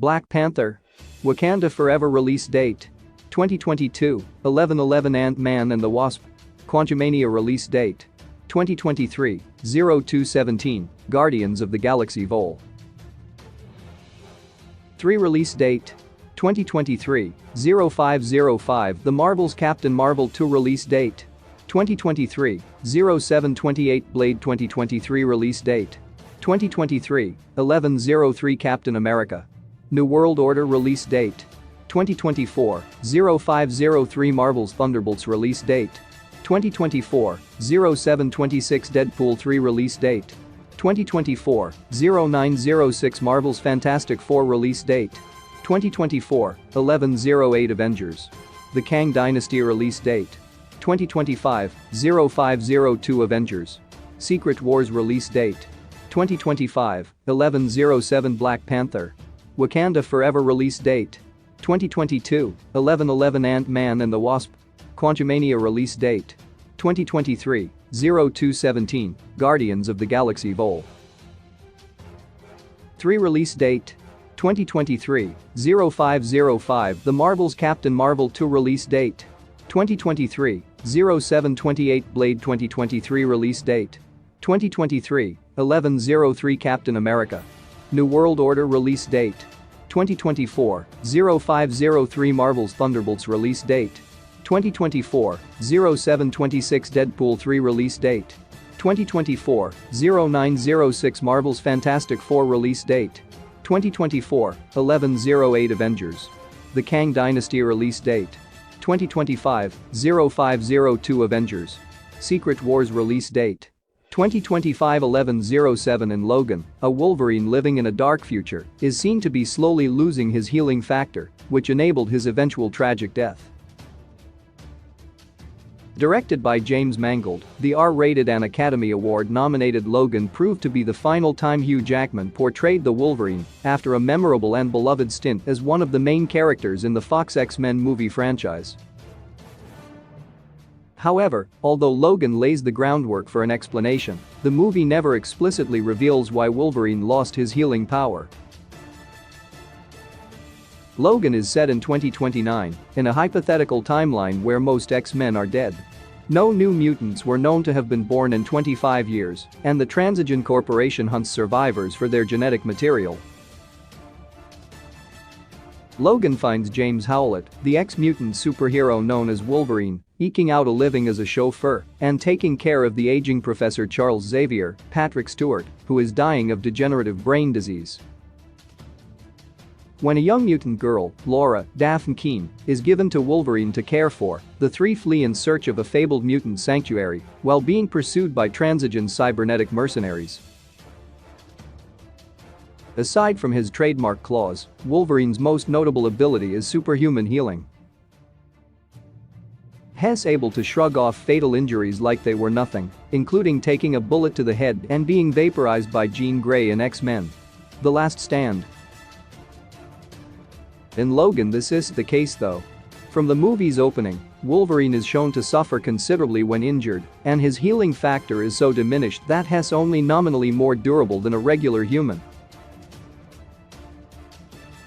Black Panther. Wakanda Forever release date. 2022, 11/11 Ant-Man and the Wasp. Quantumania release date. 2023, 02/17, Guardians of the Galaxy Vol. 3 release date. 2023, 05/05 The Marvels Captain Marvel 2 release date. 2023, 07/28 Blade 2023 release date. 2023, 11/03 Captain America. New World Order release date. 2024, 05/03 Marvel's Thunderbolts release date. 2024, 07/26 Deadpool 3 release date. 2024, 09/06 Marvel's Fantastic Four release date. 2024, 11/08 Avengers. The Kang Dynasty release date. 2025, 05/02 Avengers. Secret Wars release date. 2025, 11/07 Black Panther. Wakanda Forever release date. 2022, 11/11 Ant-Man and the Wasp. Quantumania release date. 2023, 02/17, Guardians of the Galaxy Vol. 3 release date. 2023, 05/05 The Marvels Captain Marvel 2 release date. 2023, 07/28 Blade 2023 release date. 2023, 11/03 Captain America. New World Order release date. 2024, 05/03 Marvel's Thunderbolts release date. 2024, 07/26 Deadpool 3 release date. 2024, 09/06 Marvel's Fantastic Four release date. 2024, 11/08 Avengers. The Kang Dynasty release date. 2025, 05/02 Avengers. Secret Wars release date. 2025, 11/07 and Logan, a Wolverine living in a dark future, is seen to be slowly losing his healing factor, which enabled his eventual tragic death. Directed by James Mangold, the R-rated and Academy Award-nominated Logan proved to be the final time Hugh Jackman portrayed the Wolverine after a memorable and beloved stint as one of the main characters in the Fox X-Men movie franchise. However, although Logan lays the groundwork for an explanation, the movie never explicitly reveals why Wolverine lost his healing power. Logan is set in 2029, in a hypothetical timeline where most X-Men are dead. No new mutants were known to have been born in 25 years, and the Transigen Corporation hunts survivors for their genetic material. Logan finds James Howlett, the ex-mutant superhero known as Wolverine, eking out a living as a chauffeur and taking care of the aging Professor Charles Xavier, Patrick Stewart, who is dying of degenerative brain disease. When a young mutant girl, Laura Daphne Keene, is given to Wolverine to care for, the three flee in search of a fabled mutant sanctuary while being pursued by Transigen's cybernetic mercenaries. Aside from his trademark claws, Wolverine's most notable ability is superhuman healing. He's able to shrug off fatal injuries like they were nothing, including taking a bullet to the head and being vaporized by Jean Grey in X-Men: The Last Stand. In Logan, this isn't the case though. From the movie's opening, Wolverine is shown to suffer considerably when injured, and his healing factor is so diminished that he's only nominally more durable than a regular human.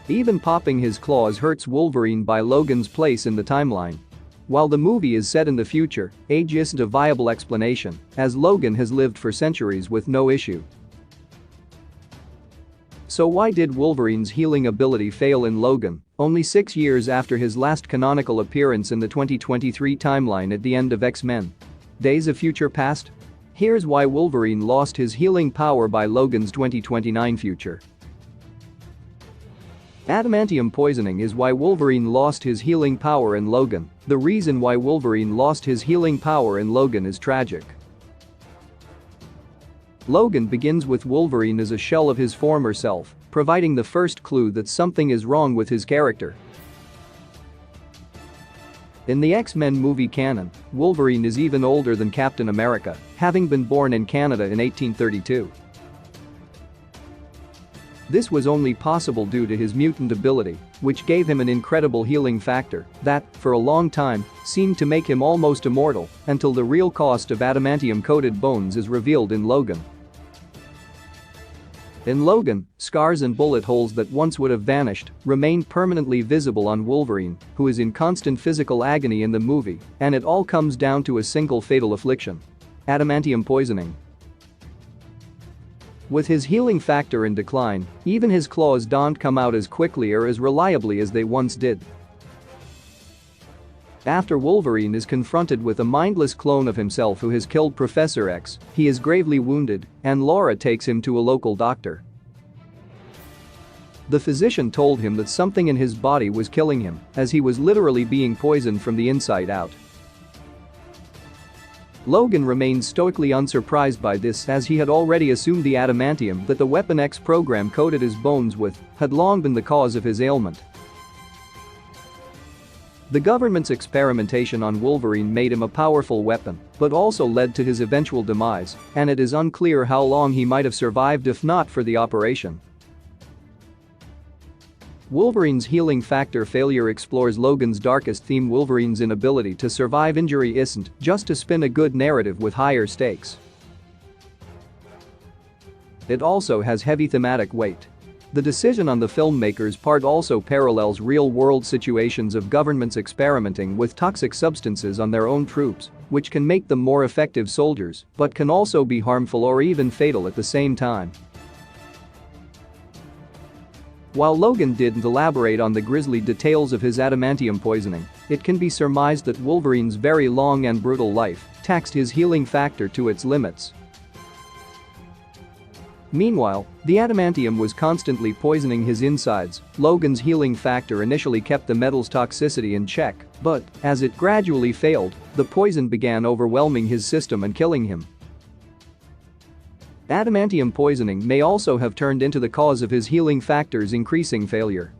Even popping his claws hurts Wolverine by Logan's place in the timeline. While the movie is set in the future, age isn't a viable explanation, as Logan has lived for centuries with no issue. So why did Wolverine's healing ability fail in Logan, only 6 years after his last canonical appearance in the 2023 timeline at the end of X-Men: Days of Future Past? Here's why Wolverine lost his healing power by Logan's 2029 future. Adamantium poisoning is why Wolverine lost his healing power in Logan. The reason why Wolverine lost his healing power in Logan is tragic. Logan begins with Wolverine as a shell of his former self, providing the first clue that something is wrong with his character. In the X-Men movie canon, Wolverine is even older than Captain America, having been born in Canada in 1832. This was only possible due to his mutant ability, which gave him an incredible healing factor that, for a long time, seemed to make him almost immortal until the real cost of adamantium-coated bones is revealed in Logan. In Logan, scars and bullet holes that once would have vanished remain permanently visible on Wolverine, who is in constant physical agony in the movie, and it all comes down to a single fatal affliction: adamantium poisoning. With his healing factor in decline, even his claws don't come out as quickly or as reliably as they once did. After Wolverine is confronted with a mindless clone of himself who has killed Professor X, he is gravely wounded, and Laura takes him to a local doctor. The physician told him that something in his body was killing him, as he was literally being poisoned from the inside out. Logan remains stoically unsurprised by this, as he had already assumed the adamantium that the Weapon X program coated his bones with had long been the cause of his ailment. The government's experimentation on Wolverine made him a powerful weapon, but also led to his eventual demise, and it is unclear how long he might have survived if not for the operation. Wolverine's healing factor failure explores Logan's darkest theme: Wolverine's inability to survive injury isn't just to spin a good narrative with higher stakes. It also has heavy thematic weight. The decision on the filmmaker's part also parallels real-world situations of governments experimenting with toxic substances on their own troops, which can make them more effective soldiers but can also be harmful or even fatal at the same time. While Logan didn't elaborate on the grisly details of his adamantium poisoning, it can be surmised that Wolverine's very long and brutal life taxed his healing factor to its limits. Meanwhile, the adamantium was constantly poisoning his insides. Logan's healing factor initially kept the metal's toxicity in check, but as it gradually failed, the poison began overwhelming his system and killing him. Adamantium poisoning may also have turned into the cause of his healing factor's increasing failure.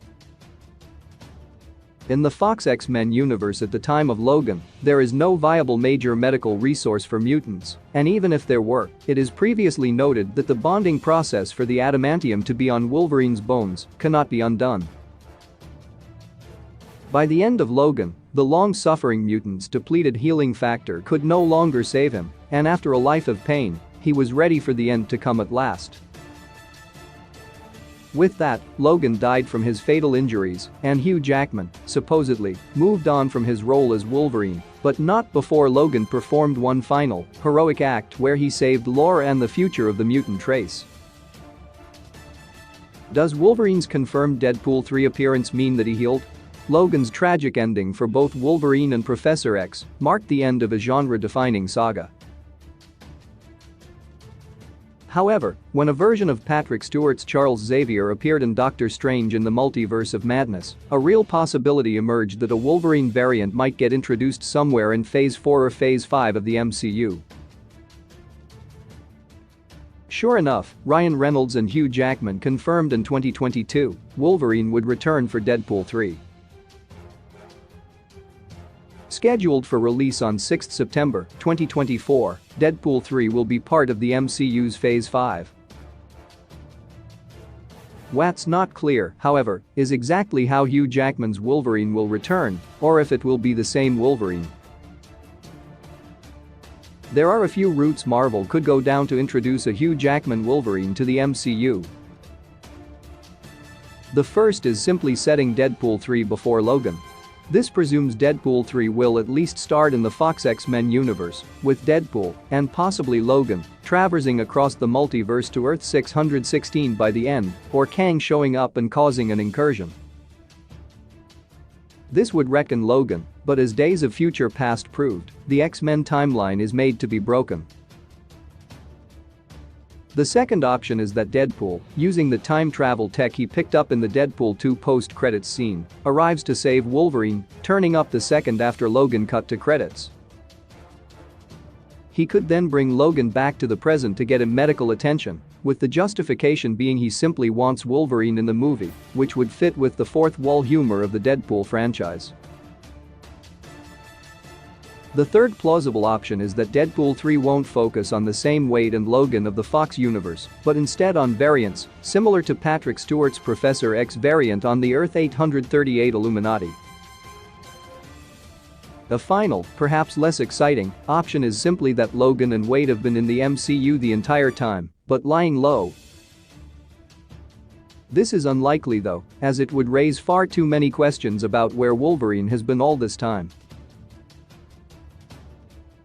In the Fox X-Men universe at the time of Logan, there is no viable major medical resource for mutants, and even if there were, it is previously noted that the bonding process for the adamantium to be on Wolverine's bones cannot be undone. By the end of Logan, the long-suffering mutant's depleted healing factor could no longer save him, and after a life of pain, he was ready for the end to come at last. With that, Logan died from his fatal injuries, and Hugh Jackman, supposedly, moved on from his role as Wolverine, but not before Logan performed one final, heroic act where he saved Laura and the future of the mutant race. Does Wolverine's confirmed Deadpool 3 appearance mean that he healed? Logan's tragic ending for both Wolverine and Professor X marked the end of a genre-defining saga. However, when a version of Patrick Stewart's Charles Xavier appeared in Doctor Strange in the Multiverse of Madness, a real possibility emerged that a Wolverine variant might get introduced somewhere in Phase 4 or Phase 5 of the MCU. Sure enough, Ryan Reynolds and Hugh Jackman confirmed in 2022 Wolverine would return for Deadpool 3. Scheduled for release on 6 September 2024, Deadpool 3 will be part of the MCU's Phase 5. What's not clear, however, is exactly how Hugh Jackman's Wolverine will return, or if it will be the same Wolverine. There are a few routes Marvel could go down to introduce a Hugh Jackman Wolverine to the MCU. The first is simply setting Deadpool 3 before Logan. This presumes Deadpool 3 will at least start in the Fox X-Men universe, with Deadpool, and possibly Logan, traversing across the multiverse to Earth 616 by the end, or Kang showing up and causing an incursion. This would reckon Logan, but as Days of Future Past proved, the X-Men timeline is made to be broken. The second option is that Deadpool, using the time travel tech he picked up in the Deadpool 2 post-credits scene, arrives to save Wolverine, turning up the second after Logan cut to credits. He could then bring Logan back to the present to get him medical attention, with the justification being he simply wants Wolverine in the movie, which would fit with the fourth wall humor of the Deadpool franchise. The third plausible option is that Deadpool 3 won't focus on the same Wade and Logan of the Fox universe, but instead on variants, similar to Patrick Stewart's Professor X variant on the Earth 838 Illuminati. A final, perhaps less exciting, option is simply that Logan and Wade have been in the MCU the entire time, but lying low. This is unlikely though, as it would raise far too many questions about where Wolverine has been all this time.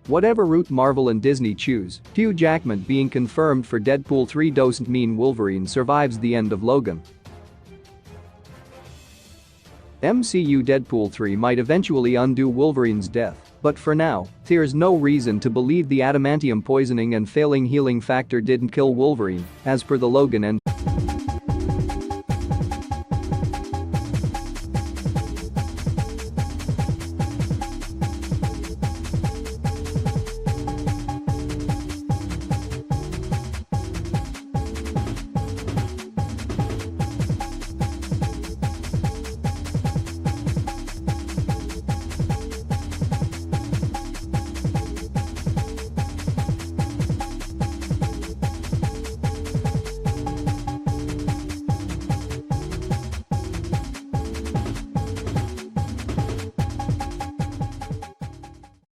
Whatever route Marvel and Disney choose, Hugh Jackman being confirmed for Deadpool 3 doesn't mean Wolverine survives the end of Logan. MCU Deadpool 3 might eventually undo Wolverine's death, but for now, there's no reason to believe the adamantium poisoning and failing healing factor didn't kill Wolverine, as per the Logan end.